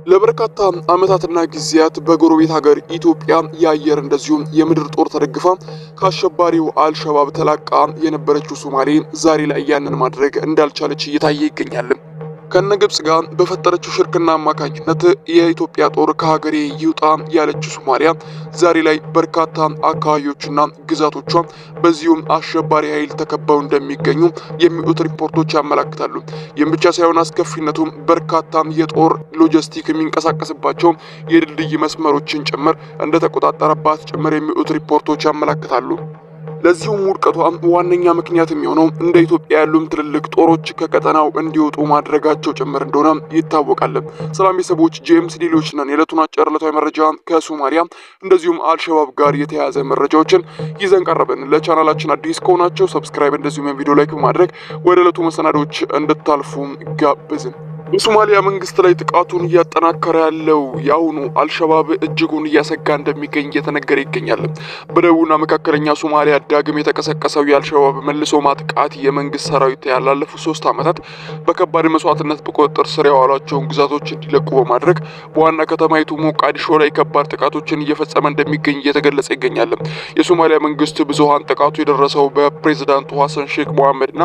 ለበርካታ ዓመታትና ጊዜያት በጎረቤት ሀገር ኢትዮጵያ የአየር እንደዚሁም የምድር ጦር ተደግፋ ከአሸባሪው አልሸባብ ተላቃ የነበረችው ሶማሌ ዛሬ ላይ ያንን ማድረግ እንዳልቻለች እየታየ ይገኛል። ከነግብጽ ጋር በፈጠረችው ሽርክና አማካኝነት የኢትዮጵያ ጦር ከሀገሬ ይውጣ ያለችው ሶማሊያ ዛሬ ላይ በርካታ አካባቢዎችና ግዛቶቿ በዚሁም አሸባሪ ኃይል ተከበው እንደሚገኙ የሚወጡ ሪፖርቶች ያመለክታሉ። ይህም ብቻ ሳይሆን አስከፊነቱም በርካታ የጦር ሎጂስቲክ የሚንቀሳቀስባቸው የድልድይ መስመሮችን ጭምር እንደተቆጣጠረባት ጭምር የሚወጡ ሪፖርቶች ያመለክታሉ። ለዚሁም ውድቀቷ ዋነኛ ምክንያት የሚሆነው እንደ ኢትዮጵያ ያሉም ትልልቅ ጦሮች ከቀጠናው እንዲወጡ ማድረጋቸው ጭምር እንደሆነ ይታወቃል። ሰላም ቤተሰቦች፣ ጄምስ ዲሎች ነን። የዕለቱን አጭር ዕለታዊ መረጃ ከሶማሊያ እንደዚሁም አልሸባብ ጋር የተያያዘ መረጃዎችን ይዘን ቀረብን። ለቻናላችን አዲስ ከሆናችሁ ሰብስክራይብ እንደዚሁም ቪዲዮ ላይክ በማድረግ ወደ ዕለቱ መሰናዶች እንድታልፉ ጋብዝን። በሶማሊያ መንግስት ላይ ጥቃቱን እያጠናከረ ያለው የአሁኑ አልሸባብ እጅጉን እያሰጋ እንደሚገኝ እየተነገረ ይገኛል። በደቡብና መካከለኛ ሶማሊያ ዳግም የተቀሰቀሰው የአልሸባብ መልሶ ማጥቃት የመንግስት ሰራዊት ያላለፉት 3 ዓመታት በከባድ መስዋዕትነት በቁጥጥር ስር ያዋሏቸውን ግዛቶች እንዲለቁ በማድረግ በዋና ከተማይቱ ሞቃዲሾ ላይ ከባድ ጥቃቶችን እየፈጸመ እንደሚገኝ እየተገለጸ ይገኛል። የሶማሊያ መንግስት ብዙሃን ጥቃቱ የደረሰው በፕሬዝዳንቱ ሐሰን ሼክ መሐመድና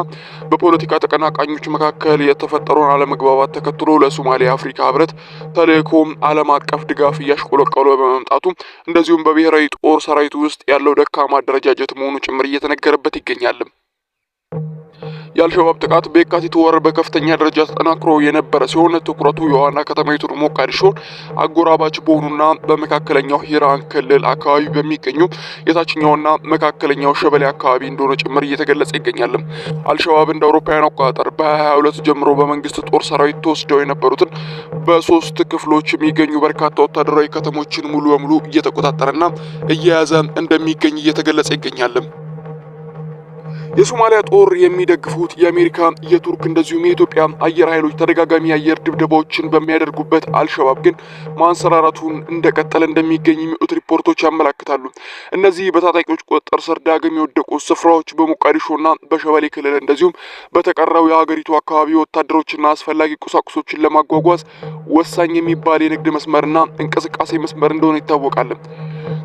በፖለቲካ ተቀናቃኞች መካከል የተፈጠረውን አለመግባባት ተከትሎ ለሶማሊያ አፍሪካ ህብረት ተልእኮም ዓለም አቀፍ ድጋፍ እያሽቆለቆለ በመምጣቱ እንደዚሁም በብሔራዊ ጦር ሰራዊት ውስጥ ያለው ደካማ አደረጃጀት መሆኑ ጭምር እየተነገረበት ይገኛል። የአልሸባብ ጥቃት በየካቲት ወር በከፍተኛ ደረጃ ተጠናክሮ የነበረ ሲሆን ትኩረቱ የዋና ከተማይቱ ሞቃዲሾን አጎራባች በሆኑና በመካከለኛው ሂራን ክልል አካባቢ በሚገኙ የታችኛውና መካከለኛው ሸበሌ አካባቢ እንደሆነ ጭምር እየተገለጸ ይገኛል። አልሸባብ እንደ አውሮፓውያን አቆጣጠር በ2022 ጀምሮ በመንግስት ጦር ሰራዊት ተወስደው የነበሩትን በ3 ክፍሎች የሚገኙ በርካታ ወታደራዊ ከተሞችን ሙሉ በሙሉ እየተቆጣጠረና እየያዘ እንደሚገኝ እየተገለጸ ይገኛል። የሶማሊያ ጦር የሚደግፉት የአሜሪካ፣ የቱርክ እንደዚሁም የኢትዮጵያ አየር ኃይሎች ተደጋጋሚ የአየር ድብደባዎችን በሚያደርጉበት አልሸባብ ግን ማንሰራራቱን እንደቀጠለ እንደሚገኝ የሚወጡ ሪፖርቶች ያመለክታሉ። እነዚህ በታጣቂዎች ቁጥጥር ስር ዳግም የወደቁ ስፍራዎች በሞቃዲሾና በሸበሌ ክልል እንደዚሁም በተቀረው የሀገሪቱ አካባቢ ወታደሮችና አስፈላጊ ቁሳቁሶችን ለማጓጓዝ ወሳኝ የሚባል የንግድ መስመርና እንቅስቃሴ መስመር እንደሆነ ይታወቃል።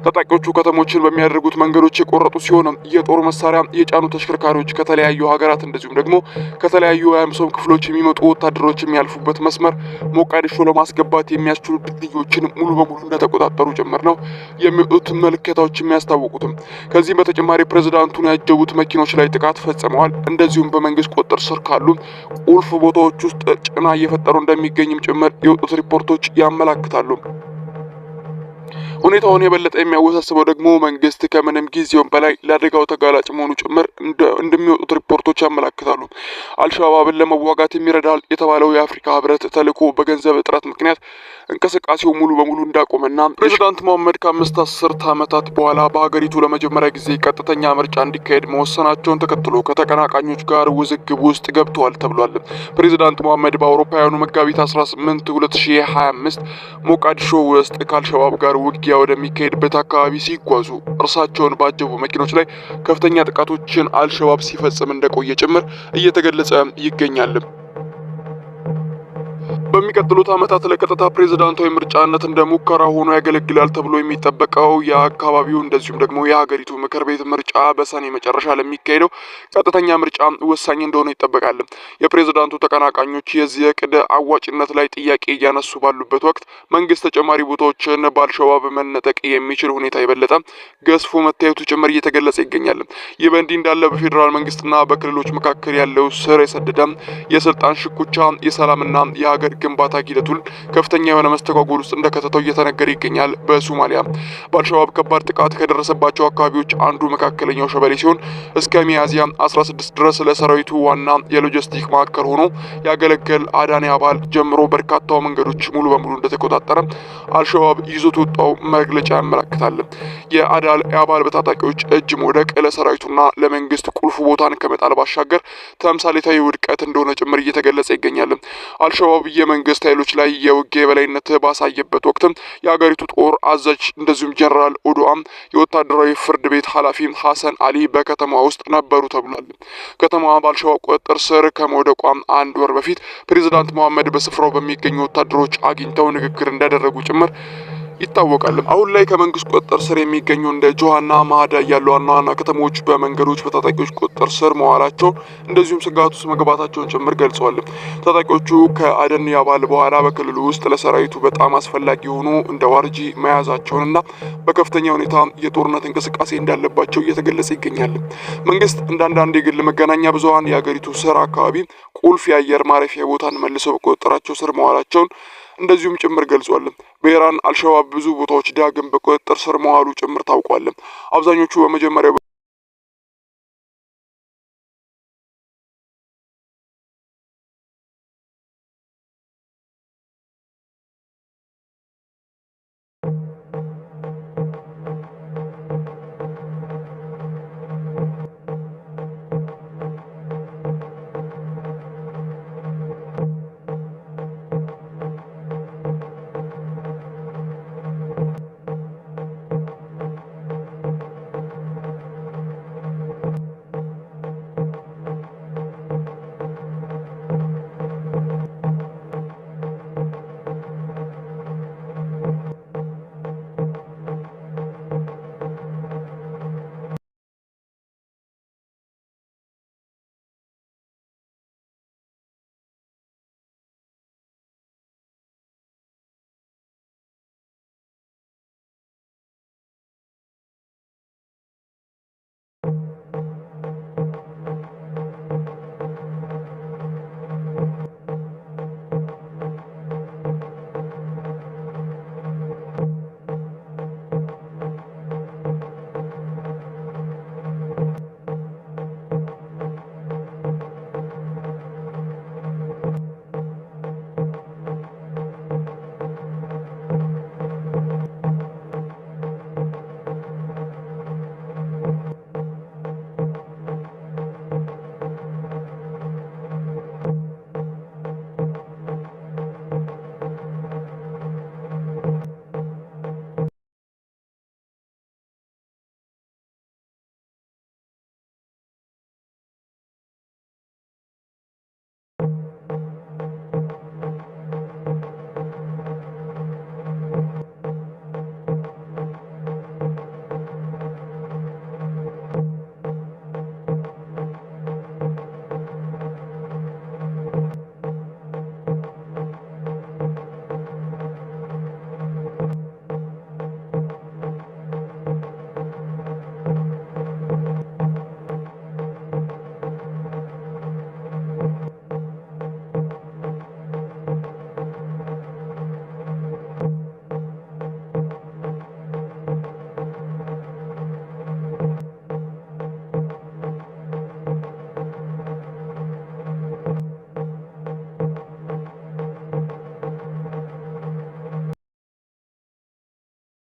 ታጣቂዎቹ ከተሞችን በሚያደርጉት መንገዶች የቆረጡ ሲሆን የጦር መሳሪያ የጫኑ ተሽከርካሪዎች ከተለያዩ ሀገራት እንደዚሁም ደግሞ ከተለያዩ የአምሶም ክፍሎች የሚመጡ ወታደሮች የሚያልፉበት መስመር ሞቃዲሾ ለማስገባት የሚያስችሉ ድልድዮችን ሙሉ በሙሉ እንደተቆጣጠሩ ጭምር ነው የሚወጡት መልእክቶች የሚያስታውቁትም። ከዚህም በተጨማሪ ፕሬዝዳንቱን ያጀቡት መኪኖች ላይ ጥቃት ፈጽመዋል። እንደዚሁም በመንግስት ቁጥጥር ስር ካሉ ቁልፍ ቦታዎች ውስጥ ጭና እየፈጠሩ እንደሚገኝም ጭምር የወጡት ሪፖርቶች ያመለክታሉ። ሁኔታውን የበለጠ የሚያወሳስበው ደግሞ መንግስት ከምንም ጊዜውም በላይ ለአደጋው ተጋላጭ መሆኑ ጭምር እንደሚወጡት ሪፖርቶች ያመለክታሉ። አልሸባብን ለመዋጋት የሚረዳል የተባለው የአፍሪካ ህብረት ተልዕኮ በገንዘብ እጥረት ምክንያት እንቅስቃሴው ሙሉ በሙሉ እንዳቆመና ፕሬዝዳንት መሐመድ ከ5 አስርት ዓመታት በኋላ በሀገሪቱ ለመጀመሪያ ጊዜ ቀጥተኛ ምርጫ እንዲካሄድ መወሰናቸውን ተከትሎ ከተቀናቃኞች ጋር ውዝግብ ውስጥ ገብተዋል ተብሏል። ፕሬዝዳንት መሐመድ በአውሮፓውያኑ መጋቢት 18 2025 ሞቃዲሾ ውስጥ ከአልሸባብ ጋር ውጊያ ወደሚካሄድበት አካባቢ ሲጓዙ እርሳቸውን ባጀቡ መኪኖች ላይ ከፍተኛ ጥቃቶችን አልሸባብ ሲፈጽም እንደቆየ ጭምር እየተገለጸ ይገኛል። በሚቀጥሉት ዓመታት ለቀጥታ ፕሬዝዳንታዊ ምርጫነት እንደ ሙከራ ሆኖ ያገለግላል ተብሎ የሚጠበቀው የአካባቢው እንደዚሁም ደግሞ የሀገሪቱ ምክር ቤት ምርጫ በሰኔ መጨረሻ ለሚካሄደው ቀጥተኛ ምርጫ ወሳኝ እንደሆነ ይጠበቃል። የፕሬዝዳንቱ ተቀናቃኞች የዚህ ዕቅድ አዋጭነት ላይ ጥያቄ እያነሱ ባሉበት ወቅት መንግስት ተጨማሪ ቦታዎችን በአልሸባብ መነጠቅ የሚችል ሁኔታ የበለጠ ገዝፎ መታየቱ ጭምር እየተገለጸ ይገኛል። ይህ በእንዲህ እንዳለ በፌዴራል መንግስትና በክልሎች መካከል ያለው ስር የሰደደ የስልጣን ሽኩቻ የሰላምና የሀገር ግንባታ ሂደቱን ከፍተኛ የሆነ መስተጓጎል ውስጥ እንደከተተው እየተነገረ ይገኛል። በሶማሊያ በአልሸባብ ከባድ ጥቃት ከደረሰባቸው አካባቢዎች አንዱ መካከለኛው ሸበሌ ሲሆን እስከ ሚያዝያ 16 ድረስ ለሰራዊቱ ዋና የሎጂስቲክ ማዕከል ሆኖ ያገለገል አዳኔ አባል ጀምሮ በርካታው መንገዶች ሙሉ በሙሉ እንደተቆጣጠረ አልሸባብ ይዞት ወጣው መግለጫ ያመለክታል። የአዳል አባል በታጣቂዎች እጅ መውደቅ ለሰራዊቱና ለመንግስት ቁልፍ ቦታን ከመጣል ባሻገር ተምሳሌታዊ ውድቀት እንደሆነ ጭምር እየተገለጸ ይገኛል። አልሸባብ በመንግስት ኃይሎች ላይ የውጊያ የበላይነት ባሳየበት ወቅት የሀገሪቱ ጦር አዛዥ እንደዚሁም ጀነራል ኦዶአም የወታደራዊ ፍርድ ቤት ኃላፊ ሐሰን አሊ በከተማ ውስጥ ነበሩ ተብሏል። ከተማዋ በአልሸባብ ቁጥጥር ስር ከመውደቋ አንድ ወር በፊት ፕሬዝዳንት መሐመድ በስፍራው በሚገኙ ወታደሮች አግኝተው ንግግር እንዳደረጉ ጭምር ይታወቃል። አሁን ላይ ከመንግስት ቁጥጥር ስር የሚገኙ እንደ ጆሃና ማህዳ ያሉ ዋና ከተሞች በመንገዶች በታጣቂዎች ቁጥጥር ስር መዋላቸው እንደዚሁም ስጋት ውስጥ መግባታቸውን ጭምር ገልጸዋል። ታጣቂዎቹ ከአደን ያባል በኋላ በክልሉ ውስጥ ለሰራዊቱ በጣም አስፈላጊ የሆኑ እንደ ዋርጂ መያዛቸውንና በከፍተኛ ሁኔታ የጦርነት እንቅስቃሴ እንዳለባቸው እየተገለጸ ይገኛል። መንግስት እንደ አንዳንድ የግል መገናኛ ብዙሃን የሀገሪቱ ስራ አካባቢ ቁልፍ የአየር ማረፊያ ቦታን መልሰው በቁጥጥራቸው ስር መዋላቸውን እንደዚሁም ጭምር ገልጿል። በኢራን አልሸባብ ብዙ ቦታዎች ዳግም በቁጥጥር ስር መዋሉ ጭምር ታውቋል። አብዛኞቹ በመጀመሪያው